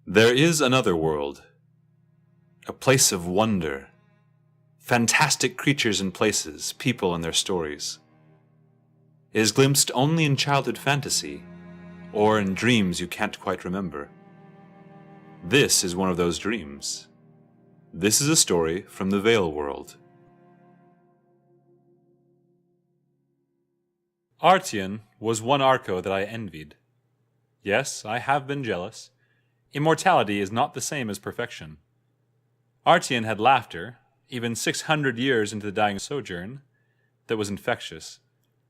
There is another world, a place of wonder, fantastic creatures and places, people and their stories. It is glimpsed only in childhood fantasy, or in dreams you can't quite remember. This is one of those dreams. This is a story from the Veilworld. Artean was one Arco that I envied. Yes, I have been jealous. Immortality is not the same as perfection. Artean had laughter, even 600 years into the dying sojourn, that was infectious.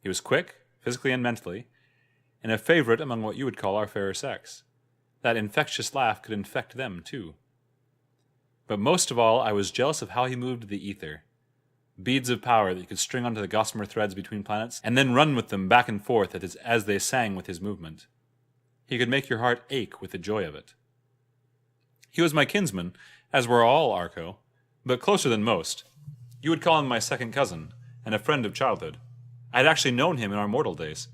He was quick, physically and mentally, and a favorite among what you would call our fairer sex. That infectious laugh could infect them, too. But most of all, I was jealous of how he moved the ether. Beads of power that you could string onto the gossamer threads between planets, and then run with them back and forth as they sang with his movement. He could make your heart ache with the joy of it. He was my kinsman, as were all Arco, but closer than most. You would call him my second cousin, and a friend of childhood. I had actually known him in our mortal days.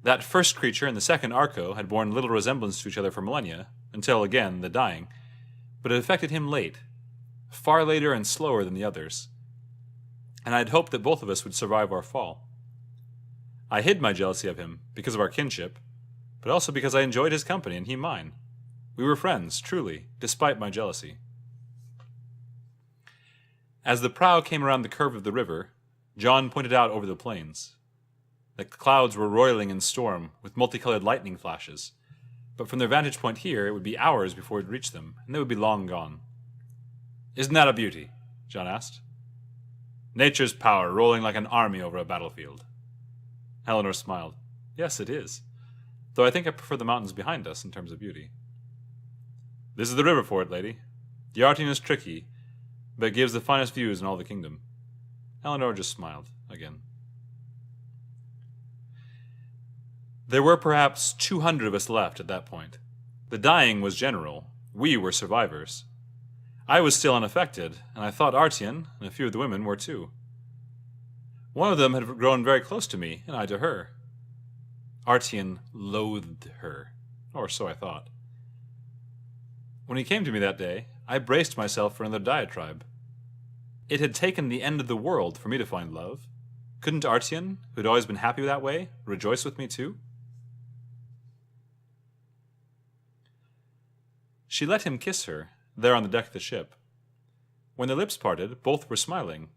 That first creature and the second Arco had borne little resemblance to each other for millennia, until, again, the dying, but it affected him late, far later and slower than the others, and I had hoped that both of us would survive our fall. I hid my jealousy of him because of our kinship, but also because I enjoyed his company and he mine. We were friends, truly, despite my jealousy. As the prow came around the curve of the river, John pointed out over the plains. The clouds were roiling in storm, with multicolored lightning flashes, but from their vantage point here, it would be hours before it reached them, and they would be long gone. "Isn't that a beauty?" John asked. "Nature's power rolling like an army over a battlefield." Eleanor smiled. "Yes, it is, though I think I prefer the mountains behind us in terms of beauty." "This is the river for it, lady. The Artean is tricky, but it gives the finest views in all the kingdom." Eleanor just smiled again. There were perhaps 200 of us left at that point. The dying was general. We were survivors. I was still unaffected, and I thought Artean and a few of the women were too. One of them had grown very close to me, and I to her. Artean loathed her, or so I thought. When he came to me that day, I braced myself for another diatribe. It had taken the end of the world for me to find love. Couldn't Artean, who had always been happy that way, rejoice with me too? She let him kiss her, there on the deck of the ship. When their lips parted, both were smiling,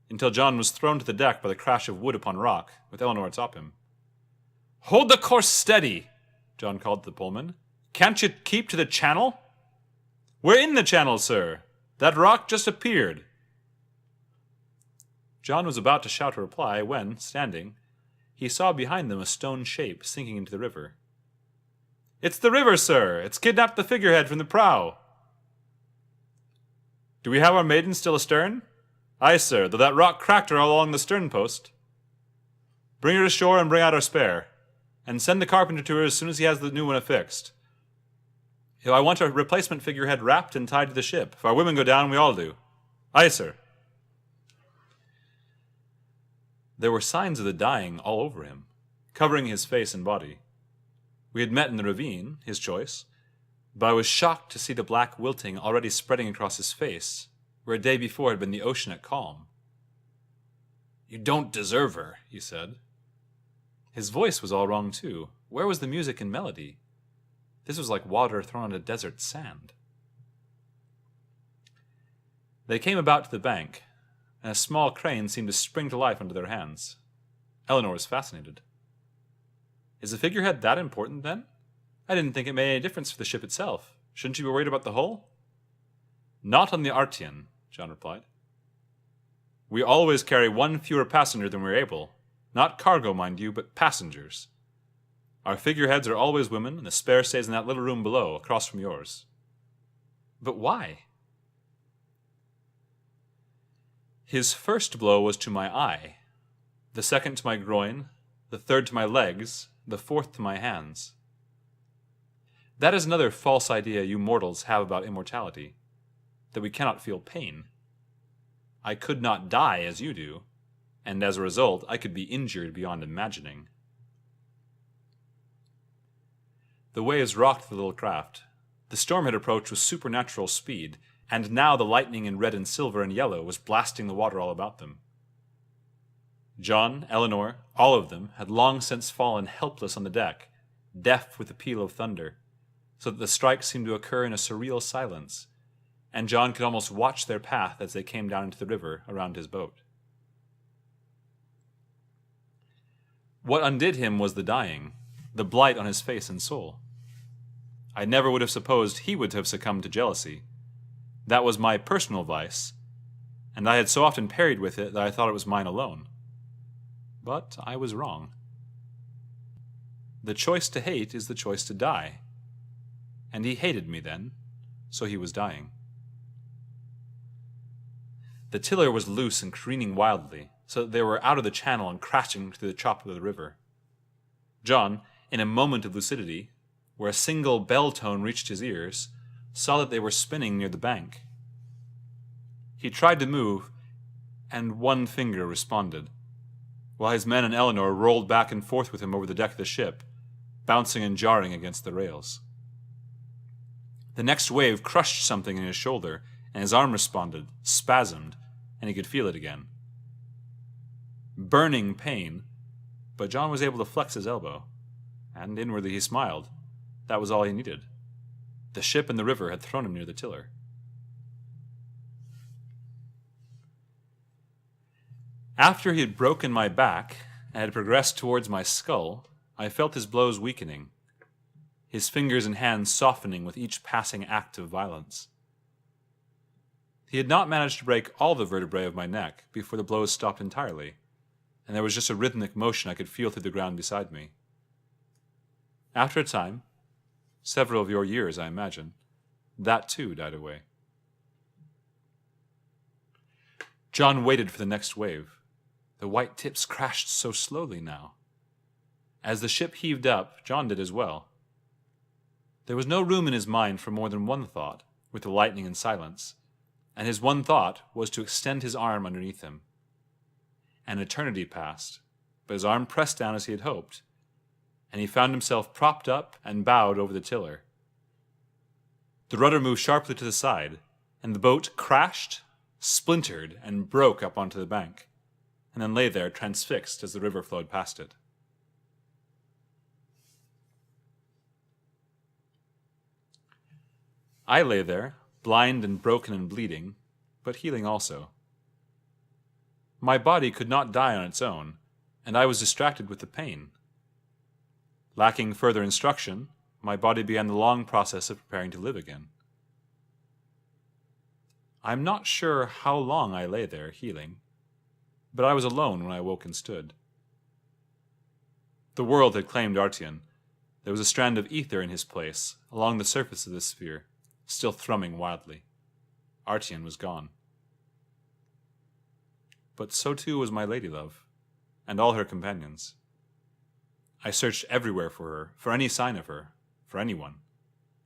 until John was thrown to the deck by the crash of wood upon rock, with Eleanor atop him. "Hold the course steady," John called to the Pullman. "Can't you keep to the channel?" "We're in the channel, sir. That rock just appeared." John was about to shout a reply when, standing, he saw behind them a stone shape sinking into the river. "It's the river, sir. It's kidnapped the figurehead from the prow." "Do we have our maiden still astern?" "Aye, sir, though that rock cracked her all along the stern post." "Bring her ashore and bring out our spare. And send the carpenter to her as soon as he has the new one affixed. I want a replacement figurehead wrapped and tied to the ship. If our women go down, we all do." "Aye, sir." There were signs of the dying all over him, covering his face and body. We had met in the ravine, his choice, but I was shocked to see the black wilting already spreading across his face, where a day before had been the ocean at calm. "You don't deserve her," he said. His voice was all wrong, too. Where was the music and melody? This was like water thrown on a desert sand. They came about to the bank, and a small crane seemed to spring to life under their hands. Eleanor was fascinated. "Is the figurehead that important, then? I didn't think it made any difference for the ship itself. Shouldn't you be worried about the hull?" "Not on the Artean," John replied. "We always carry one fewer passenger than we're able. Not cargo, mind you, but passengers. Our figureheads are always women, and the spare stays in that little room below, across from yours." "But why?" His first blow was to my eye, the second to my groin, the third to my legs, the fourth to my hands. That is another false idea you mortals have about immortality, that we cannot feel pain. I could not die as you do, and as a result, I could be injured beyond imagining. The waves rocked the little craft, The storm had approached with supernatural speed, and now the lightning in red and silver and yellow was blasting the water all about them. John, Eleanor, all of them had long since fallen helpless on the deck, deaf with the peal of thunder, so that the strikes seemed to occur in a surreal silence, and John could almost watch their path as they came down into the river around his boat. What undid him was the dying, the blight on his face and soul. I never would have supposed he would have succumbed to jealousy. That was my personal vice, and I had so often parried with it that I thought it was mine alone. But I was wrong. The choice to hate is the choice to die, and he hated me then, so he was dying. The tiller was loose and careening wildly, so that they were out of the channel and crashing to the chop of the river. John, in a moment of lucidity, where a single bell tone reached his ears, saw that they were spinning near the bank. He tried to move, and one finger responded, while his men and Eleanor rolled back and forth with him over the deck of the ship, bouncing and jarring against the rails. The next wave crushed something in his shoulder, and his arm responded, spasmed, and he could feel it again. Burning pain, but John was able to flex his elbow, and inwardly he smiled. That was all he needed. The ship and the river had thrown him near the tiller. After he had broken my back and had progressed towards my skull, I felt his blows weakening, his fingers and hands softening with each passing act of violence. He had not managed to break all the vertebrae of my neck before the blows stopped entirely, and there was just a rhythmic motion I could feel through the ground beside me. After a time, several of your years, I imagine, that too died away. John waited for the next wave. The white tips crashed so slowly now. As the ship heaved up, John did as well. There was no room in his mind for more than one thought, with the lightning and silence, and his one thought was to extend his arm underneath him. An eternity passed, but his arm pressed down as he had hoped, and he found himself propped up and bowed over the tiller. The rudder moved sharply to the side, and the boat crashed, splintered, and broke up onto the bank, and then lay there transfixed as the river flowed past it. I lay there, blind and broken and bleeding, but healing also. My body could not die on its own, and I was distracted with the pain. Lacking further instruction, my body began the long process of preparing to live again. I am not sure how long I lay there, healing, but I was alone when I awoke and stood. The world had claimed Artean. There was a strand of ether in his place, along the surface of the sphere, still thrumming wildly. Artean was gone. But so too was my ladylove, and all her companions. I searched everywhere for her, for any sign of her, for anyone.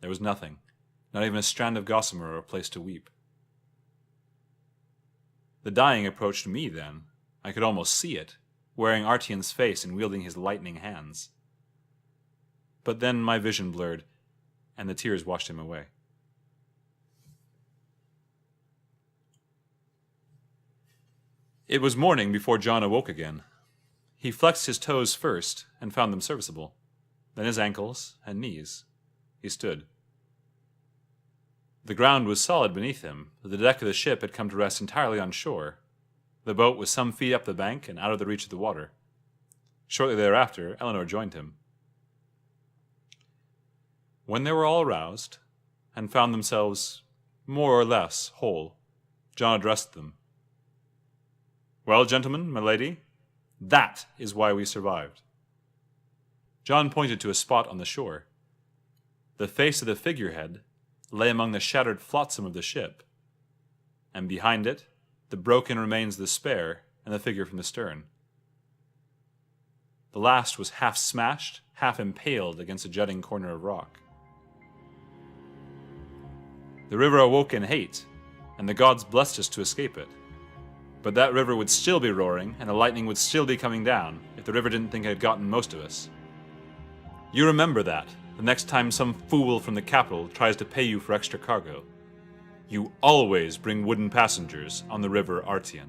There was nothing, not even a strand of gossamer or a place to weep. The dying approached me then. I could almost see it, wearing Artean's face and wielding his lightning hands. But then my vision blurred, and the tears washed him away. It was morning before John awoke again. He flexed his toes first and found them serviceable, then his ankles and knees. He stood. The ground was solid beneath him, but the deck of the ship had come to rest entirely on shore. The boat was some feet up the bank and out of the reach of the water. Shortly thereafter, Eleanor joined him. When they were all roused, and found themselves more or less whole, John addressed them. "Well, gentlemen, my lady, that is why we survived." John pointed to a spot on the shore. The face of the figurehead lay among the shattered flotsam of the ship, and behind it, the broken remains of the spare and the figure from the stern. The last was half smashed, half impaled against a jutting corner of rock. The river awoke in hate, and the gods blessed us to escape it. But that river would still be roaring, and the lightning would still be coming down, if the river didn't think it had gotten most of us. You remember that, the next time some fool from the capital tries to pay you for extra cargo. You always bring wooden passengers on the river Artean.